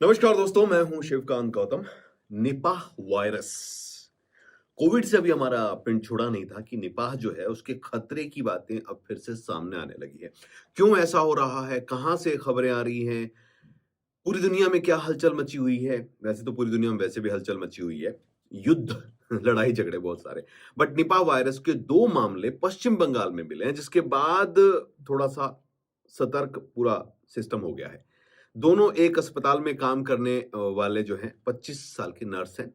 नमस्कार दोस्तों, मैं हूं Shivkant Gautam. Nipah virus Covid से अभी हमारा पिंड छुड़ा नहीं था कि निपाह जो है उसके खतरे की बातें अब फिर से सामने आने लगी है। क्यों ऐसा हो रहा है? कहां से खबरें आ रही हैं? पूरी दुनिया में क्या हलचल मची हुई है? वैसे तो पूरी दुनिया में वैसे भी हलचल मची हुई है, युद्ध लड़ाई झगड़े बहुत सारे। बट निपाह वायरस के दो मामले पश्चिम बंगाल में मिले हैं, जिसके बाद थोड़ा सा सतर्क पूरा सिस्टम हो गया है। दोनों एक अस्पताल में काम करने वाले जो हैं 25 साल के नर्स हैं।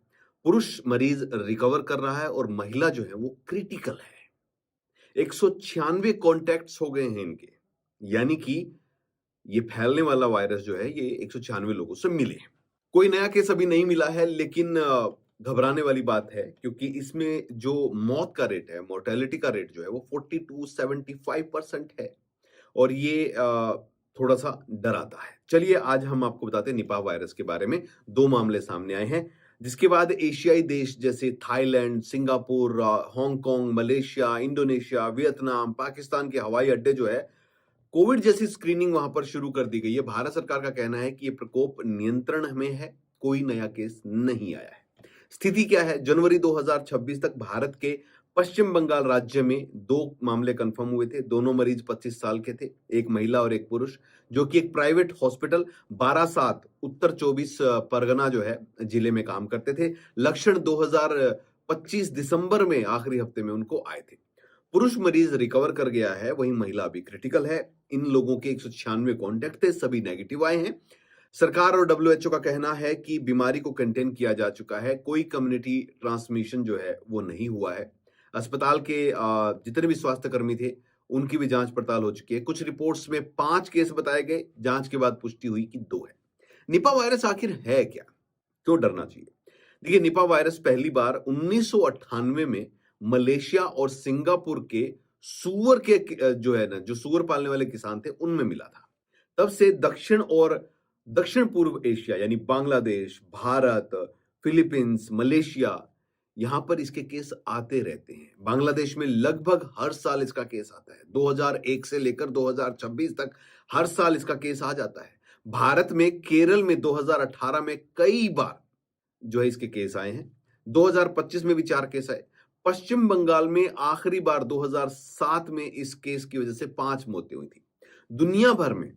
पुरुष मरीज रिकवर कर रहा है और महिला जो है वो क्रिटिकल है। 196 कॉन्टैक्ट्स हो गए हैं इनके। यानी कि ये फैलने वाला वायरस जो है ये 196 लोगों से मिले हैं। कोई नया केस अभी नहीं मिला है, लेकिन घबराने वाली बात है क्योंकि इसमें जो मौत का रेट है, मोर्टेलिटी का रेट जो है वो 40 to 75% है। और ये थोड़ा-सा डराता है। चलिए आज हम आपको बताते हैं निपाह वायरस के बारे में। 2 मामले सामने आए हैं, जिसके बाद एशियाई देश जैसे Thailand, Singapore, Hong Kong, Malaysia, Indonesia, Vietnam, Pakistan के हवाई अड्डे जो है, कोविड जैसी स्क्रीनिंग वहां पर शुरू कर दी गई है। भारत सरकार का कहना है कि ये प्रकोप नियंत्रण में है, कोई नया केस नहीं आया है। स्थिति क्या है? जनवरी 2026 तक भारत के पश्चिम बंगाल राज्य में 2 मामले कंफर्म हुए थे। दोनों मरीज 25 साल के थे, एक महिला और एक पुरुष, जो कि एक प्राइवेट हॉस्पिटल बारासात, उत्तर 24 परगना जो है जिले में काम करते थे। लक्षण 2025 दिसंबर में आखिरी हफ्ते में उनको आए थे। पुरुष मरीज रिकवर कर गया है, वहीं महिला अभी क्रिटिकल है। इन लोगों के 196 कॉन्टैक्ट थे, सभी नेगेटिव आए हैं। सरकार और डब्ल्यूएचओ का कहना है कि बीमारी को कंटेन किया जा चुका है, कोई कम्युनिटी ट्रांसमिशन जो है वो नहीं हुआ है। अस्पताल के जितने भी स्वास्थ्य कर्मी थे, उनकी भी जांच पड़ताल हो चुकी है। कुछ रिपोर्ट्स में 5 केस बताए गए, जांच के बाद पुष्टि हुई कि 2 है। निपा वायरस आखिर है क्या? क्यों डरना चाहिए? देखिए, निपा वायरस पहली बार 1998 में मलेशिया और सिंगापुर के सूअर के जो है ना, जो सूअर पालने वाले किसान थे, उनमें मिला था। तब से दक्षिण और दक्षिण पूर्व एशिया यानी बांग्लादेश, भारत, फिलीपींस, मलेशिया, यहां पर इसके केस आते रहते हैं। बांग्लादेश में लगभग हर साल इसका केस आता है। 2001 से लेकर 2026 तक हर साल इसका केस आ जाता है। भारत में केरल में 2018 में कई बार जो है इसके केस आए हैं। 2025 में भी 4 केस आए। पश्चिम बंगाल में आखिरी बार 2007 में इस केस की वजह से 5 मौतें हुई थी। दुनिया भर में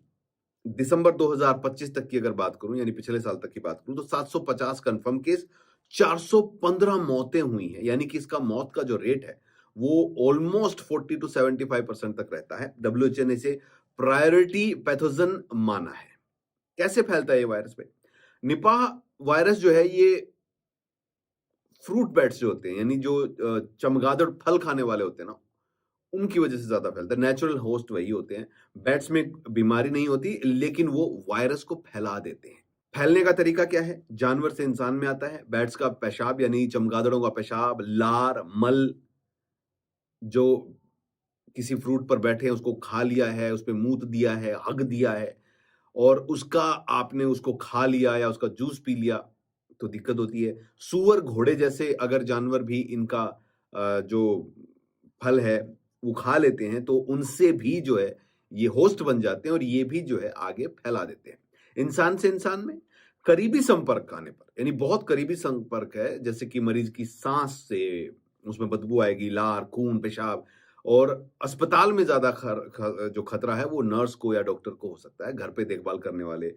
दिसंबर 2025 तक की अगर बात करूं, यानी पिछले साल तक की बात करूं, तो 750 कंफर्म केस, 415 मौतें हुई हैं। यानी कि इसका मौत का जो रेट है वो ऑलमोस्ट 40 to 75% तक रहता है। डब्ल्यूएचओ ने इसे प्रायोरिटी पैथोजन माना है। कैसे फैलता है ये वायरस पे? निपाह वायरस जो है ये फ्रूट बैट्स जो होते हैं, यानी जो चमगादड़ फल खाने वाले होते हैं ना, उनकी वजह से ज्यादा फैलता है। नेचुरल होस्ट वही होते हैं। बैट्स में बीमारी नहीं होती, लेकिन वो वायरस को फैला देते हैं। फैलने का तरीका क्या है? जानवर से इंसान में आता है। बैट्स का पेशाब यानी चमगादड़ों का पेशाब, लार, मल, जो किसी फ्रूट पर बैठे हैं उसको खा लिया है, उस पे मूत दिया है, हग दिया है, और उसका आपने उसको खा लिया या उसका जूस पी लिया, तो दिक्कत होती है। सूअर, घोड़े जैसे अगर जानवर भी इनका जो फल है वो खा लेते हैं, तो उनसे भी जो है ये होस्ट बन जाते हैं और ये भी जो है आगे फैला देते हैं। इंसान से इंसान में करीबी संपर्क आने पर, यानी बहुत करीबी संपर्क है, जैसे कि मरीज की सांस से उसमें बदबू आएगी, लार, खून, पेशाब, और अस्पताल में ज्यादा जो खतरा है वो नर्स को या डॉक्टर को हो सकता है। घर पे देखभाल करने वाले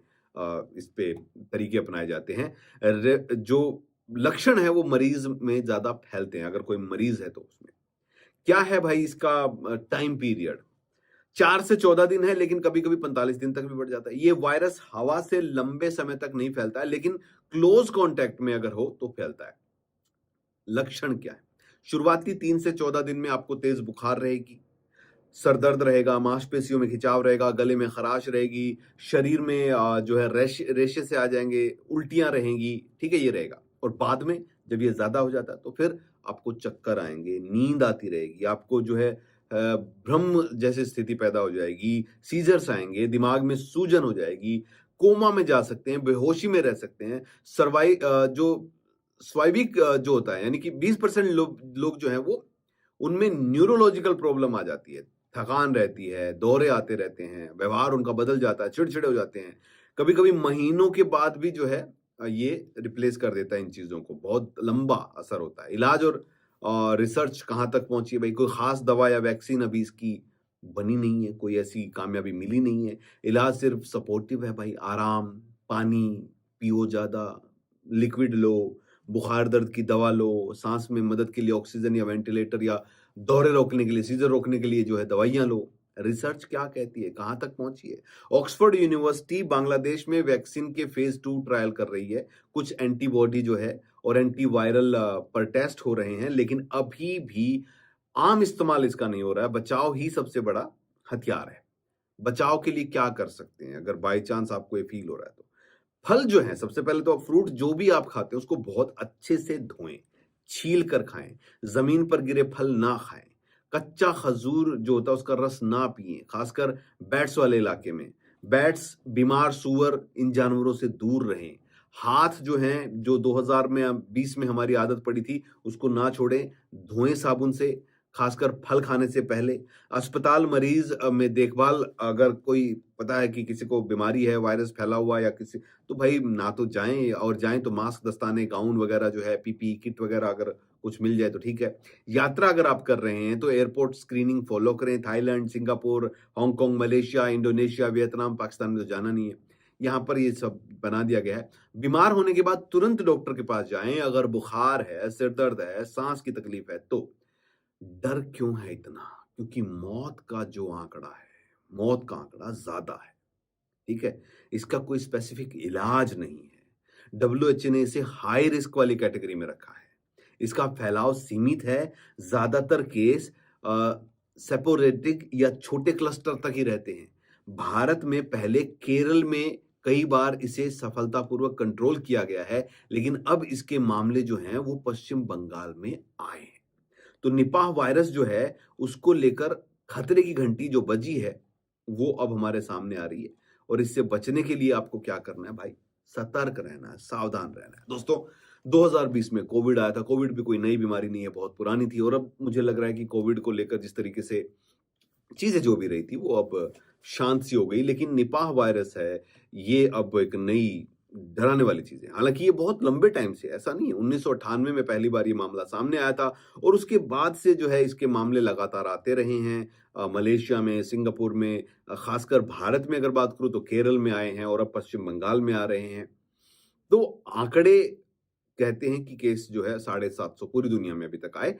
इस पे तरीके अपनाए जाते हैं। जो लक्षण है वो मरीज में ज्यादा फैलते हैं, अगर कोई मरीज है तो उसमें क्या है भाई इसका टाइम पीरियड? 4 से 14 दिन है, लेकिन कभी-कभी 45 दिन तक भी बढ़ जाता है। ये वायरस हवा से लंबे समय तक नहीं फैलता है, लेकिन क्लोज कॉन्टैक्ट में अगर हो तो फैलता है। लक्षण क्या है? शुरुआती 3 से 14 दिन में आपको तेज बुखार रहेगी, सर दर्द रहेगा, मांसपेशियों में खिंचाव रहेगा, गले में खराश रहेगी, शरीर में जो है रेशे से आ जाएंगे, उल्टियां रहेंगी, ठीक है, ये रहेगा। और बाद में जब ये ज्यादा हो जाता है तो फिर आपको चक्कर आएंगे, नींद आती रहेगी, आपको जो है भ्रम जैसी स्थिति पैदा हो जाएगी, सीजर्स आएंगे, दिमाग में सूजन हो जाएगी, कोमा में जा सकते हैं, बेहोशी में रह सकते हैं। जो स्वाभाविक जो होता है, यानी कि 20% लोग जो हैं वो, उनमें न्यूरोलॉजिकल प्रॉब्लम आ जाती है। थकान रहती है, दौरे आते रहते हैं, व्यवहार उनका बदल जाता है, चिड़चिड़े हो जाते हैं, कभी कभी महीनों के बाद भी जो है ये रिप्लेस कर देता है इन चीजों को, बहुत लंबा असर होता है। इलाज और रिसर्च कहाँ तक पहुंची है भाई, कोई खास दवा या वैक्सीन अभी इसकी बनी नहीं है, कोई ऐसी कामयाबी मिली नहीं है। इलाज सिर्फ सपोर्टिव है भाई, आराम, पानी पियो ज्यादा, लिक्विड लो, बुखार दर्द की दवा लो, सांस में मदद के लिए ऑक्सीजन या वेंटिलेटर, या दौरे रोकने के लिए, सीजर रोकने के लिए जो है दवाइयां लो। रिसर्च क्या कहती है, कहां तक पहुंची है? ऑक्सफोर्ड यूनिवर्सिटी बांग्लादेश में वैक्सीन के फेज 2 ट्रायल कर रही है। कुछ एंटीबॉडी जो है और एंटीवायरल पर टेस्ट हो रहे हैं, लेकिन अभी भी आम इस्तेमाल इसका नहीं हो रहा है। बचाव ही सबसे बड़ा हथियार है। बचाव के लिए क्या कर सकते हैं अगर बाय चांस आपको ये फील हो रहा है तो? फल जो है, सबसे पहले तो आप फ्रूट जो भी आप खाते हैं उसको बहुत अच्छे से धोएं, छील कर खाएं, जमीन पर गिरे फल ना खाएं, कच्चा खजूर जो होता है उसका रस ना पिए, खासकर बैट्स वाले इलाके में। बैट्स, बीमार सूअर, इन जानवरों से दूर रहें। हाथ जो हैं, जो 2020 में हमारी आदत पड़ी थी उसको ना छोड़ें, धोएं साबुन से, खासकर फल खाने से पहले। अस्पताल मरीज में देखभाल, अगर कोई पता है कि किसी को बीमारी है, वायरस फैला हुआ या किसी, तो भाई ना तो जाएं, और जाएं तो मास्क, दस्ताने, गाउन वगैरह जो है, पीपीई किट वगैरह अगर कुछ मिल जाए तो ठीक है। यात्रा अगर आप कर रहे हैं तो एयरपोर्ट स्क्रीनिंग फॉलो करें। Thailand, Singapore, Hong Kong, Malaysia, Indonesia, Vietnam, Pakistan में तो जाना नहीं है, यहाँ पर ये सब बना दिया गया है। बीमार होने के बाद तुरंत डॉक्टर के पास जाएं। अगर बुखार है, सिर दर्द है, सांस की तकलीफ है तो। डर क्यों है इतना? क्योंकि मौत का जो आंकड़ा है, मौत का आंकड़ा ज्यादा है, ठीक है? इसका कोई स्पेसिफिक इलाज नहीं है। डब्ल्यूएचओ ने इसे हाई रिस्क वाली कैटेगरी में रखा है। इसका फैलाव सीमित है, ज्यादातर केस सेपोरेटिक या छोटे क्लस्टर तक ही रहते हैं। भारत में पहले केरल में कई बार इसे सफलतापूर्वक कंट्रोल किया गया है, लेकिन अब इसके मामले जो हैं वो पश्चिम बंगाल में आए हैं। तो निपाह वायरस जो है उसको लेकर खतरे की घंटी जो बजी है वो अब हमारे सामने आ रही है, और इससे बचने के लिए आपको क्या करना है भाई? सतर्क रहना है, सावधान रहना है। दोस्तों, 2020 में कोविड आया था। कोविड भी कोई नई बीमारी नहीं है, बहुत पुरानी थी, और अब मुझे लग रहा है कि कोविड को लेकर जिस तरीके से चीजें जो भी रही थी वो अब शांत सी हो गई। लेकिन निपाह वायरस है, ये अब एक नई डराने वाली चीज है। हालांकि ये बहुत लंबे टाइम से, ऐसा नहीं है, 1998 में पहली बार ये मामला सामने आया था, और उसके बाद से जो है इसके मामले लगातार आते रहे हैं। मलेशिया में, सिंगापुर में, खासकर भारत में अगर बात करूं तो केरल में आए हैं, और अब पश्चिम बंगाल में आ रहे हैं। तो आंकड़े कहते हैं कि केस जो है 750 पूरी दुनिया में अभी तक आए,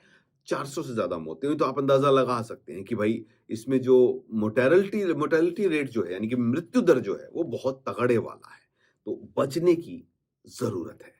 400 से ज्यादा मौतें हुई। तो आप अंदाजा लगा सकते हैं कि भाई इसमें जो मोर्टेलिटी रेट जो है, यानी कि मृत्यु दर जो है, वो बहुत तगड़े वाला है। तो बचने की जरूरत है।